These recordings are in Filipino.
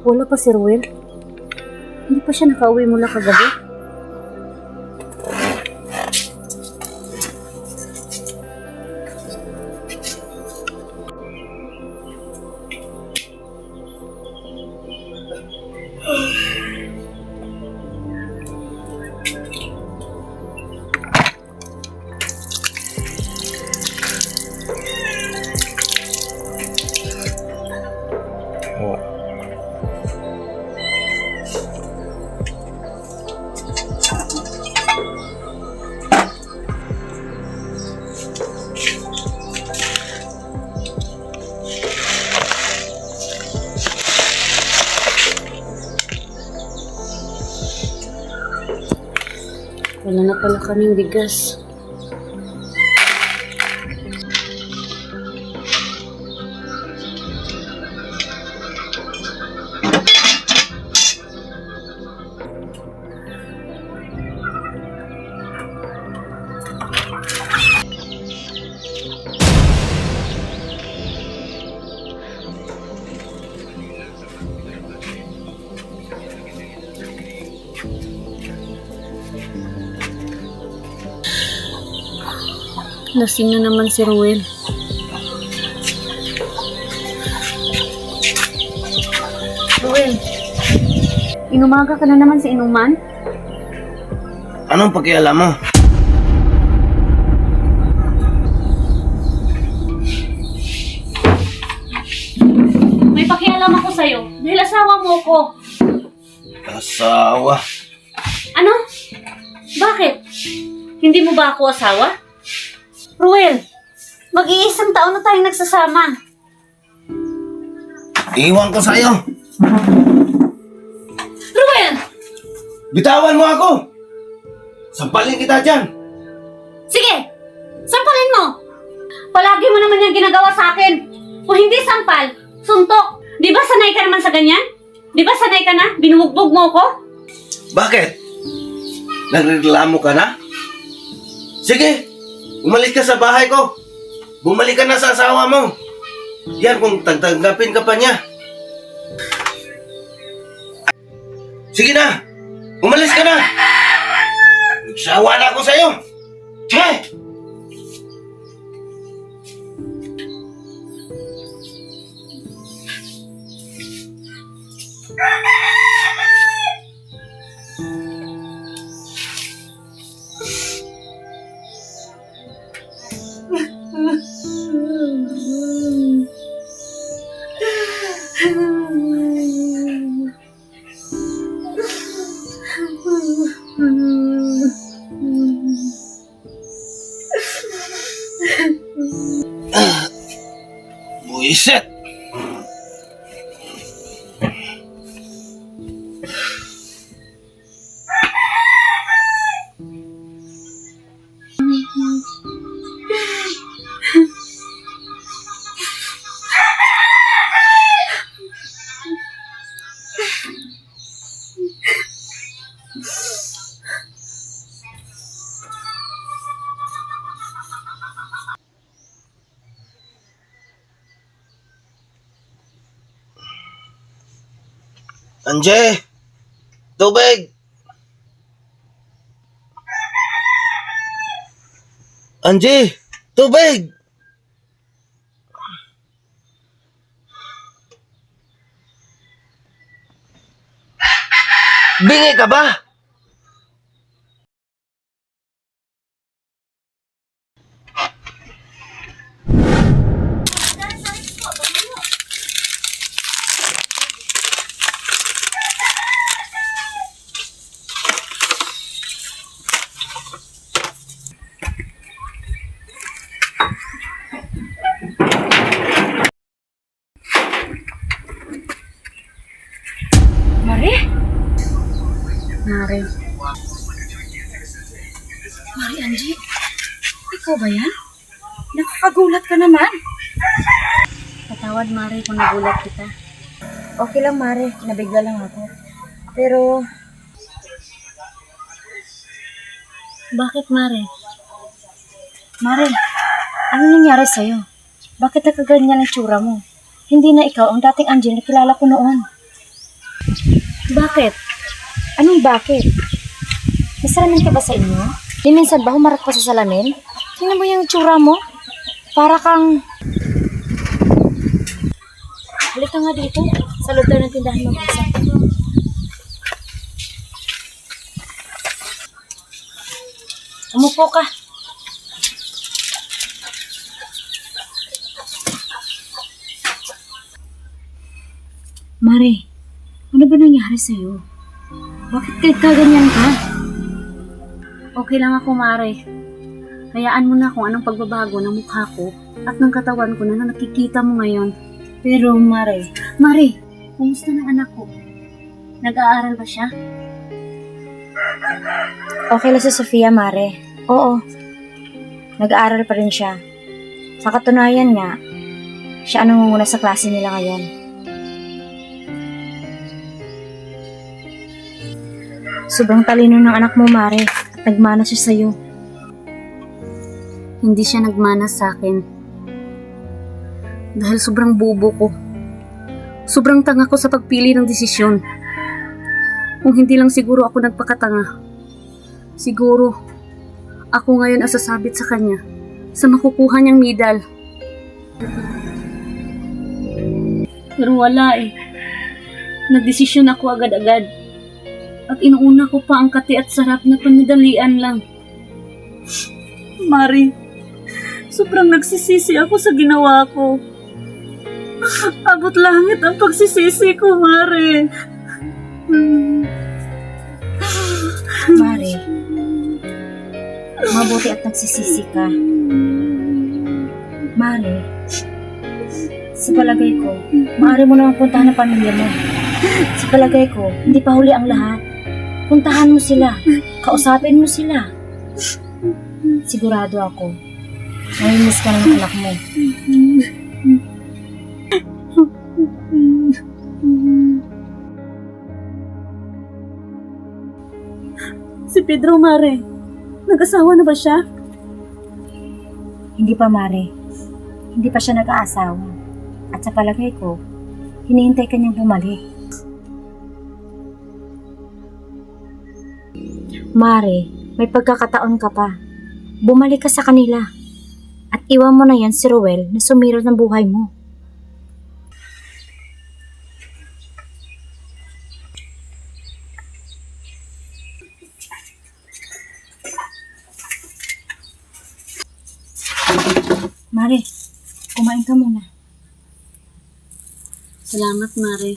Wala pa si Ruel. Hindi pa siya nakauwi mula kagabi. Wala na pala kaming bigas. Lasing na naman si Ruel. Ruel, inumaga ka na naman sa inuman? Anong pakialam mo? May pakialam ako sa'yo dahil asawa mo ko. Asawa? Ano? Bakit? Hindi mo ba ako asawa? Ruel, mag-iisang taon na tayong nagsasama. Iwan ko sa'yo. Ruel! Bitawan mo ako! Sampalin kita dyan! Sige! Sampalin mo! Palagi mo naman yung ginagawa sa akin. Kung hindi sampal, suntok. Di ba sanay ka naman sa ganyan? Di ba sanay ka na? Binubugbog mo ko? Bakit? Nagreklamo ka na? Sige! Umalis ka sa bahay ko. Bumalik ka na sa asawa mo. Yan kung tanggapin ka pa niya. Sige na. Umalis ka na. Nagsawa na ako sa'yo. Che! Buisit! Anje! Tubig! Anje! Tubig! Bingi ka ba? Mare? Mare. Mare Angie, ikaw ba yan? Nakakagulat ka naman. Patawad Mare kung nagulat kita. Okay lang, Mare. Nabigla lang ako. Pero, Bakit Mare? Mare, ano nangyari sa'yo? Bakit nakaganyan ang tsura mo? Hindi na ikaw ang dating Angel na kilala ko noon. Bakit? Anong bakit? May salamin ka ba sa inyo? Di minsan ba humarap ka sa salamin? Tingnan mo yung tsura mo. Para kang... Halika nga dito. Sa loob tayo ng tindahan mag-isa. Umupo ka. Mare, ano ba nangyari sa'yo? Bakit kaganyan ka? Okay lang ako, Mare. Hayaan mo na kung anong pagbabago ng mukha ko at ng katawan ko na nakikita mo ngayon. Pero Mare, Mare, kumusta ng anak ko? Nag-aaral ba siya? okay lang si Sofia, Mare. Oo, nag-aaral pa rin siya. Sa katunayan nga, siya ang nangunguna sa klase nila ngayon. Sobrang talino ng anak mo, Mare, at nagmana siya sa'yo. Hindi siya nagmana sa akin. Dahil sobrang bobo ko. Sobrang tanga ko sa pagpili ng desisyon. Kung hindi lang siguro ako nagpakatanga, siguro ako ngayon ang sasabit sa kanya sa makukuha niyang medal. Pero wala eh. Nagdesisyon ako agad-agad. At inuuna ko pa ang kati at sarap na panidalian lang. Mari, sobrang nagsisisi ako sa ginawa ko. Abot langit ang pagsisisi ko, Mari. Mare, mabuti at nagsisisi ka. Mare, sa palagay ko, maaari mo naman puntahan ang pamilya mo. Sa palagay ko, hindi pa huli ang lahat. Puntahan mo sila, kausapin mo sila. Sigurado ako, mamimiss ka ng anak mo. Si Pedro, Mare, nag-asawa na ba siya? Hindi pa, Mare. Hindi pa siya nag-aasawa. At sa palagay ko, hinihintay ka niyang bumalik. Mare, may pagkakataon ka pa. Bumalik ka sa kanila. At iwan mo na yan si Ruel na sumirot ng buhay mo. Mare, kumain ka muna. Salamat, Mare.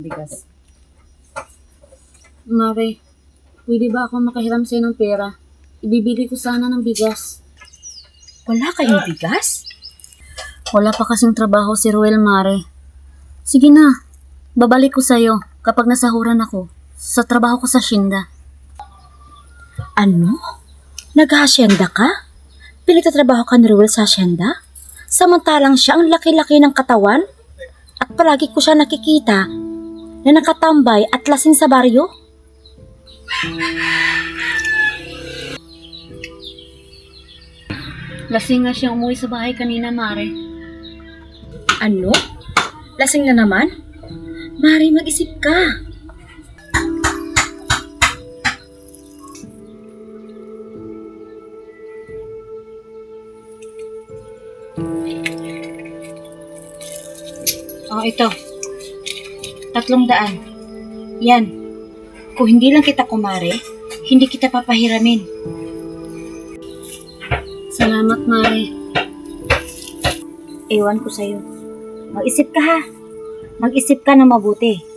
Bigas. Mare, pwede ba ako makahiram sa'yo ng pera? Ibibili ko sana ng bigas. Wala kayong bigas? Wala pa kasing trabaho si Ruel, Mare. Sige na, babalik ko sa'yo kapag nasahuran ako sa trabaho ko sa Shinda. Ano? Nag-hasyenda ka? Pinagtatrabaho ka ni Ruel sa hasyenda? Samantalang siya ang laki-laki ng katawan? At palagi ko siya nakikita na nakatambay at lasing sa baryo? Lasing nga siya umuwi sa bahay kanina, Mare. Ano? Lasing na naman? Mari, mag-isip ka. Oh, ito. 300. Yan. Kung hindi lang kita kumare, hindi kita papahiramin. Salamat, Mare. Ewan ko sa'yo. Mag-isip ka ha. Mag-isip ka na mabuti.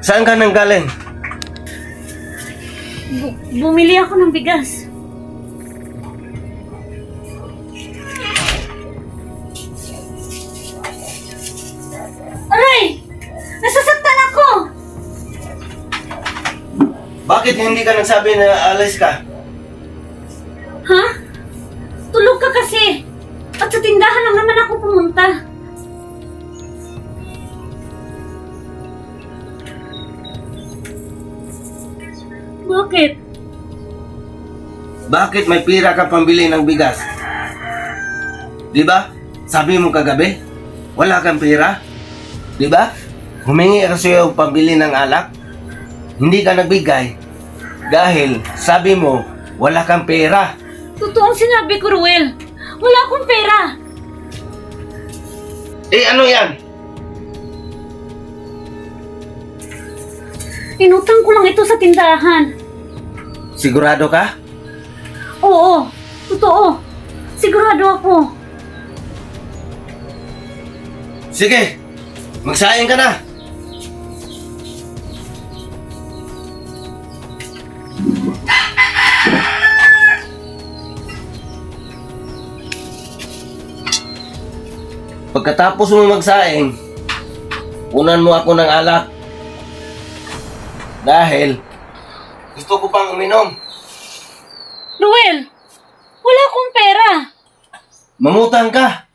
Saan ka nang galing? Bumili ako ng bigas. Aray! Nasasaktan ako! Bakit hindi ka nagsabi na alis ka? Ha? Tulog ka kasi. At sa tindahan lang naman ako pumunta. Bakit? Bakit may pira ka pambili ng bigas? Di ba? Sabi mo kagabi, wala kang pira. Di ba? Humingi ka sa'yo pambili ng alak. Hindi ka nagbigay dahil sabi mo, wala kang pera. Totoo ang sinabi ko, Ruel. Wala akong pera. Eh ano yan? Inutang ko lang ito sa tindahan. Sigurado ka? Oo, totoo. Sigurado ako. Sige, magsayang ka na. Pagkatapos mo magsaing, unan mo ako ng alak. Dahil gusto ko pang uminom. Ruel, wala akong pera. Mamutang ka.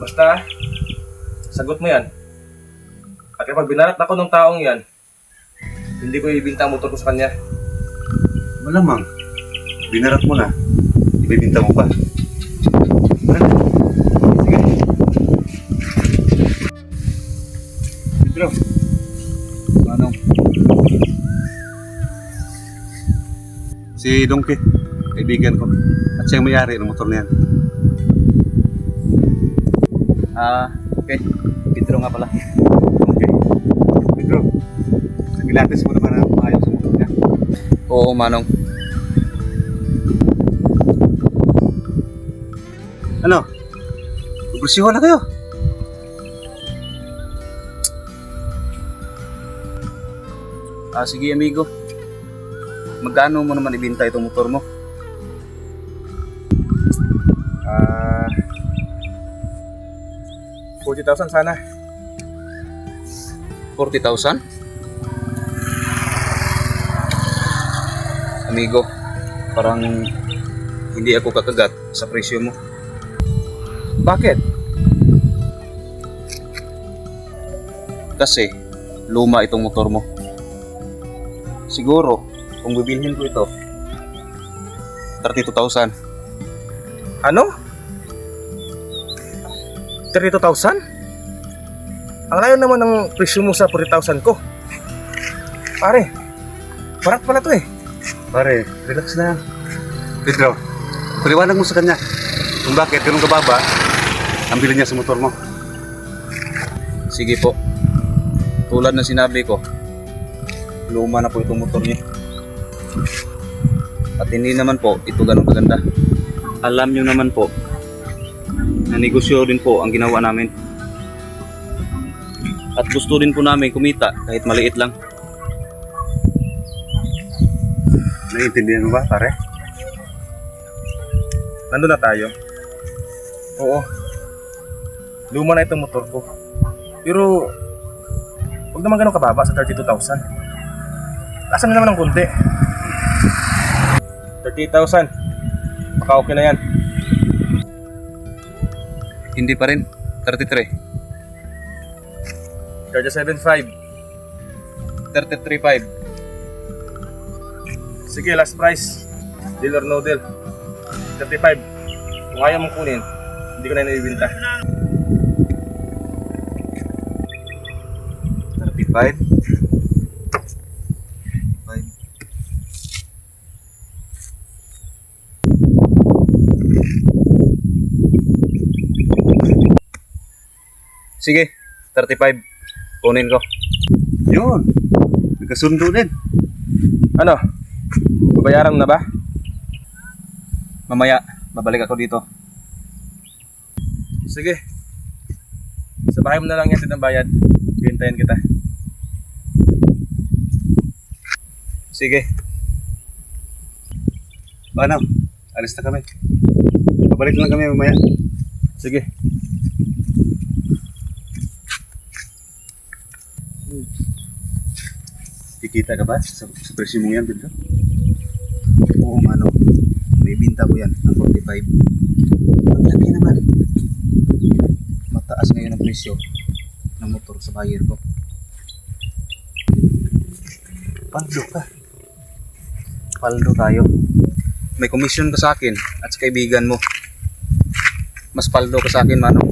Basta, sagot mo yan. At kapag binarat ako ng taong yan, hindi ko ibinta ang motor ko sa kanya. Malamang, binarat mo na. Ibibinta mo pa. Ano? Sige. Pedro. Manong. Si Donkey, kaibigan ko. At siya ang may-ari ng motor na yan. Okay. Pedro nga pala. Okay. Pedro, nagilatis mo naman ang maayos sa motor niya. Oo, Manong. Ano? Magpresyohan na kayo. Sige, amigo. Magkano mo naman ibinta itong motor mo? 40,000 sana. 40,000? Amigo, parang hindi ako kakagat sa presyo mo. Bakit? Kasi luma itong motor mo. Siguro, kung bibilhin ko ito, 32,000. Ano? 32,000? Ang layo naman ng presyo mo sa 40,000 ko. Pare, parat pala to eh. Pare, relax na. Pedro, paliwanag mo sa kanya kung bakit ganun kababa ang bilhin niya sa motor mo. Sige po. Tulad na sinabi ko, luma na po itong motor niya. At hindi naman po ito ganun kaganda. Alam nyo naman po na negosyo din po ang ginawa namin. At gusto din po namin kumita kahit maliit lang. Naiintindihan mo ba, pare? Nandun na tayo. Oo. Luma na itong motor ko. Pero huwag naman ganun kababa sa 32,000. Lasan na naman ng kunti. 30,000. Baka okay na yan. Hindi pa rin. 33. 37.5. 33.5. Sige, last price. Deal or no deal. 35. Kung ayaw mong kunin, hindi ko na inibinta. 35? 5. Sige, 35. Kunin ko. Yun. Nagkasundo din. Ano? Babayaran mo na ba? Mamaya, babalik ako dito. Sige. Sa bahay mo na lang yan ng bayad. Hintayin kita. Sige. Paano? Alis na kami. Babalik lang kami mamaya. Sige. Kikita ka ba sa presyo mo yan, Pedro? Oo, mano. May binta ko yan ng 45. Ang laki naman. Mataas ngayon ang presyo ng motor sa buyer ko. Paldo ka. Paldo tayo. May commission ka sa akin at sa kaibigan mo. Mas paldo ka sa akin, mano.